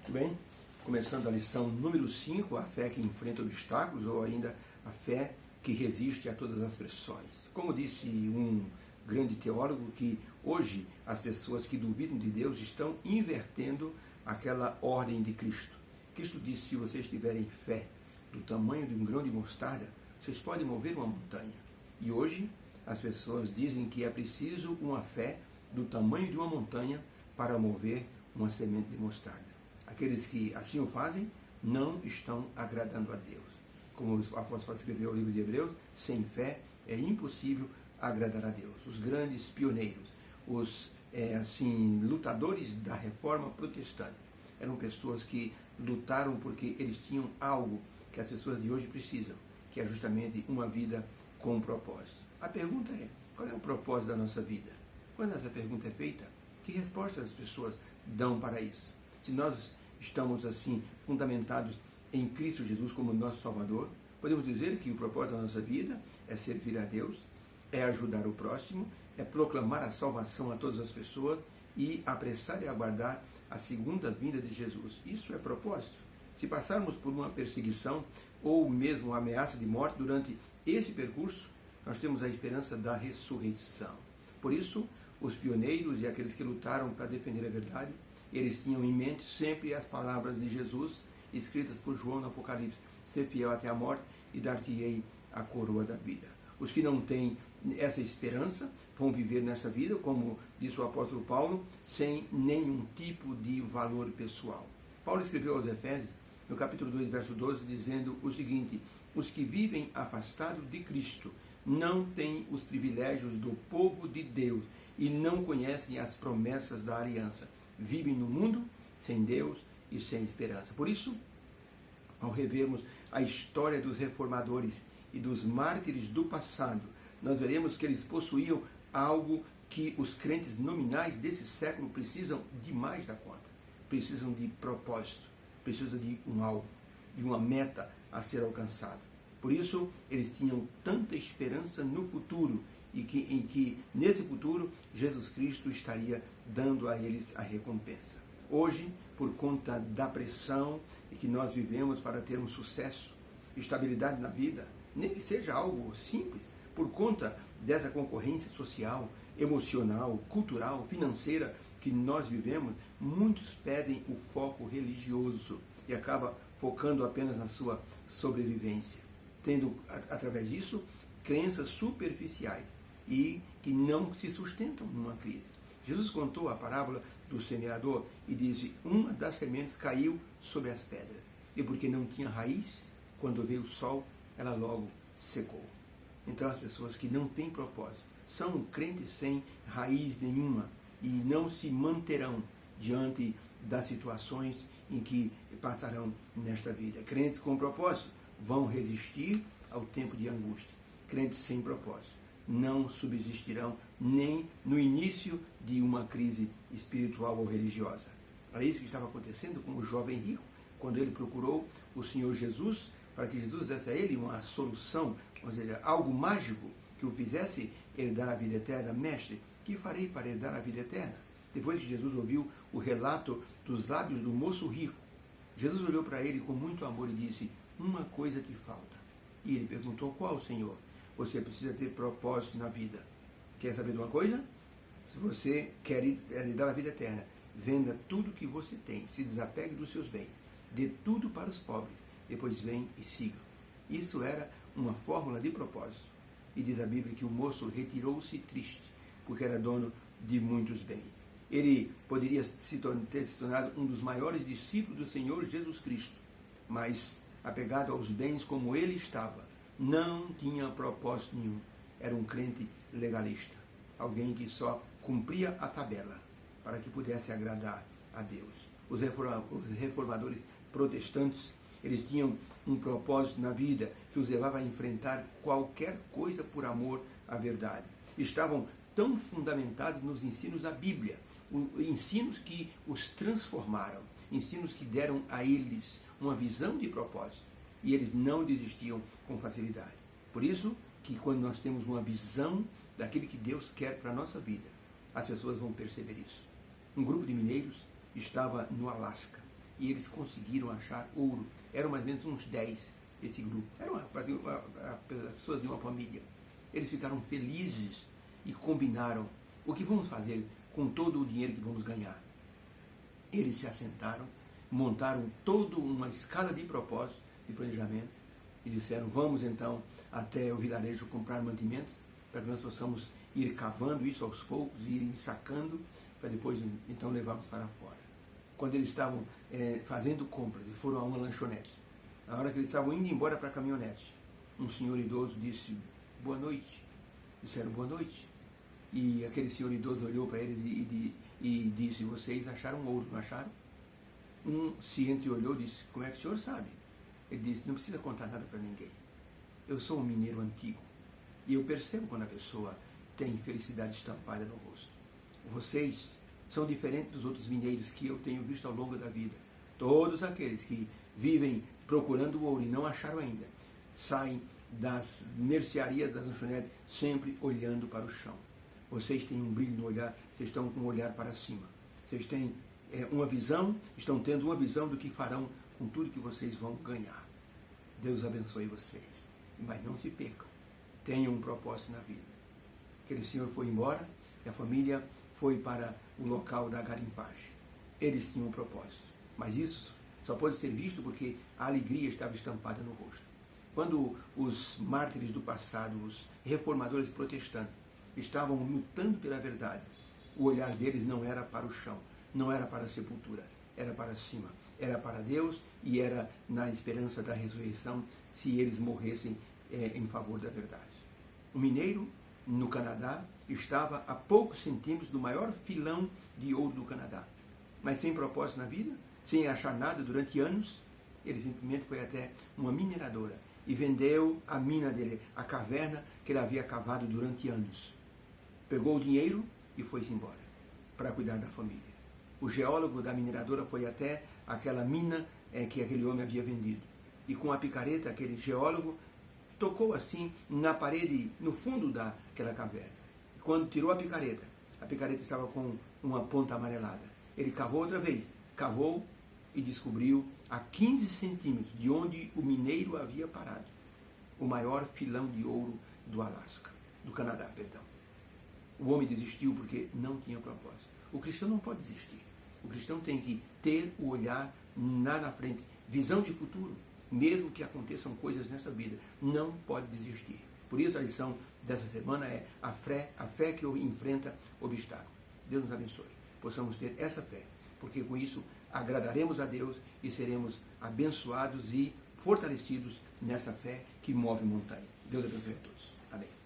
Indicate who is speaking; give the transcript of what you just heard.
Speaker 1: Bem, começando a lição número 5, a fé que enfrenta obstáculos, ou ainda a fé que resiste a todas as pressões. Como disse um grande teólogo, que hoje as pessoas que duvidam de Deus estão invertendo aquela ordem de Cristo. Cristo disse: se vocês tiverem fé do tamanho de um grão de mostarda, vocês podem mover uma montanha. E hoje as pessoas dizem que é preciso uma fé do tamanho de uma montanha para mover uma semente de mostarda. Aqueles que assim o fazem não estão agradando a Deus. Como o apóstolo Paulo escreveu no livro de Hebreus, sem fé é impossível agradar a Deus. Os grandes pioneiros, os lutadores da reforma protestante, eram pessoas que lutaram porque eles tinham algo que as pessoas de hoje precisam, que é justamente uma vida com propósito. A pergunta é: qual é o propósito da nossa vida? Quando essa pergunta é feita, que respostas as pessoas dão para isso? Se nós estamos assim fundamentados em Cristo Jesus como nosso Salvador, podemos dizer que o propósito da nossa vida é servir a Deus, é ajudar o próximo, é proclamar a salvação a todas as pessoas e apressar e aguardar a segunda vinda de Jesus. Isso é propósito. Se passarmos por uma perseguição ou mesmo uma ameaça de morte durante esse percurso, nós temos a esperança da ressurreição. Por isso, os pioneiros e aqueles que lutaram para defender a verdade, eles tinham em mente sempre as palavras de Jesus, escritas por João no Apocalipse: ser fiel até a morte e dar-te-ei a coroa da vida. Os que não têm essa esperança vão viver nessa vida, como disse o apóstolo Paulo, sem nenhum tipo de valor pessoal. Paulo escreveu aos Efésios, no capítulo 2, verso 12, dizendo o seguinte: os que vivem afastados de Cristo não têm os privilégios do povo de Deus e não conhecem as promessas da aliança. Vivem no mundo sem Deus e sem esperança. Por isso, ao revermos a história dos reformadores e dos mártires do passado, nós veremos que eles possuíam algo que os crentes nominais desse século precisam de mais da conta. Precisam de propósito, precisam de um alvo, de uma meta a ser alcançada. Por isso, eles tinham tanta esperança no futuro, e em que nesse futuro Jesus Cristo estaria dando a eles a recompensa. Hoje, por conta da pressão que nós vivemos para ter um sucesso, estabilidade na vida, nem que seja algo simples, por conta dessa concorrência social, emocional, cultural, financeira que nós vivemos, muitos perdem o foco religioso e acabam focando apenas na sua sobrevivência, tendo através disso crenças superficiais e que não se sustentam numa crise. Jesus contou a parábola do semeador e disse: uma das sementes caiu sobre as pedras, e porque não tinha raiz, quando veio o sol, ela logo secou. Então as pessoas que não têm propósito são crentes sem raiz nenhuma e não se manterão diante das situações em que passarão nesta vida. Crentes com propósito vão resistir ao tempo de angústia. Crentes sem propósito não subsistirão nem no início de uma crise espiritual ou religiosa. Era isso que estava acontecendo com o jovem rico, quando ele procurou o Senhor Jesus, para que Jesus desse a ele uma solução, ou seja, algo mágico que o fizesse herdar a vida eterna. Mestre, que farei para herdar a vida eterna? Depois que Jesus ouviu o relato dos lábios do moço rico, Jesus olhou para ele com muito amor e disse: uma coisa te falta. E ele perguntou: qual, Senhor? Você precisa ter propósito na vida. Quer saber de uma coisa? Se você quer herdar a vida eterna, venda tudo que você tem, se desapegue dos seus bens, dê tudo para os pobres, depois vem e siga. Isso era uma fórmula de propósito. E diz a Bíblia que o moço retirou-se triste, porque era dono de muitos bens. Ele poderia ter se tornado um dos maiores discípulos do Senhor Jesus Cristo, mas apegado aos bens como ele estava, não tinha propósito nenhum. Era um crente legalista, alguém que só cumpria a tabela para que pudesse agradar a Deus. Os reformadores protestantes, eles tinham um propósito na vida que os levava a enfrentar qualquer coisa por amor à verdade. Estavam tão fundamentados nos ensinos da Bíblia, ensinos que os transformaram, ensinos que deram a eles uma visão de propósito, e eles não desistiam com facilidade. Por isso que quando nós temos uma visão daquilo que Deus quer para a nossa vida, as pessoas vão perceber isso. Um grupo de mineiros estava no Alasca e eles conseguiram achar ouro. Eram mais ou menos uns 10 esse grupo. Eram as pessoas de uma família. Eles ficaram felizes e combinaram o que vamos fazer com todo o dinheiro que vamos ganhar. Eles se assentaram, montaram toda uma escala de propósito, de planejamento, e disseram, vamos então até o vilarejo comprar mantimentos, para que nós possamos ir cavando isso aos poucos, e ir ensacando, para depois então levarmos para fora. Quando eles estavam fazendo compras, e foram a uma lanchonete, na hora que eles estavam indo embora para a caminhonete, um senhor idoso disse, boa noite. Disseram, boa noite. E aquele senhor idoso olhou para eles e disse, vocês acharam ouro, não acharam? Um se entreolhou e disse, como é que o senhor sabe? Ele disse, não precisa contar nada para ninguém. Eu sou um mineiro antigo e eu percebo quando a pessoa tem felicidade estampada no rosto. Vocês são diferentes dos outros mineiros que eu tenho visto ao longo da vida. Todos aqueles que vivem procurando ouro e não acharam ainda, saem das mercearias das lanchonetes sempre olhando para o chão. Vocês têm um brilho no olhar, vocês estão com um olhar para cima. Vocês têm uma visão, estão tendo uma visão do que farão com tudo que vocês vão ganhar. Deus abençoe vocês. Mas não se percam. Tenham um propósito na vida. Aquele senhor foi embora e a família foi para o local da garimpagem. Eles tinham um propósito. Mas isso só pode ser visto porque a alegria estava estampada no rosto. Quando os mártires do passado, os reformadores protestantes, estavam lutando pela verdade, o olhar deles não era para o chão, não era para a sepultura, era para cima, era para Deus e era na esperança da ressurreição se eles morressem em favor da verdade. O mineiro, no Canadá, estava a poucos centímetros do maior filão de ouro do Canadá, mas sem propósito na vida, sem achar nada durante anos. Ele simplesmente foi até uma mineradora e vendeu a mina dele, a caverna que ele havia cavado durante anos. Pegou o dinheiro e foi-se embora para cuidar da família. O geólogo da mineradora foi até aquela mina que aquele homem havia vendido. E com a picareta, aquele geólogo tocou assim na parede, no fundo daquela caverna. E quando tirou a picareta estava com uma ponta amarelada. Ele cavou outra vez, cavou e descobriu a 15 centímetros de onde o mineiro havia parado o maior filão de ouro do Alasca, do Canadá, perdão. O homem desistiu porque não tinha propósito. O cristão não pode desistir. O cristão tem que ter o olhar lá na frente, visão de futuro, mesmo que aconteçam coisas nessa vida, não pode desistir. Por isso a lição dessa semana é a fé que enfrenta obstáculos. Deus nos abençoe. Possamos ter essa fé, porque com isso agradaremos a Deus e seremos abençoados e fortalecidos nessa fé que move montanha. Deus abençoe a todos. Amém.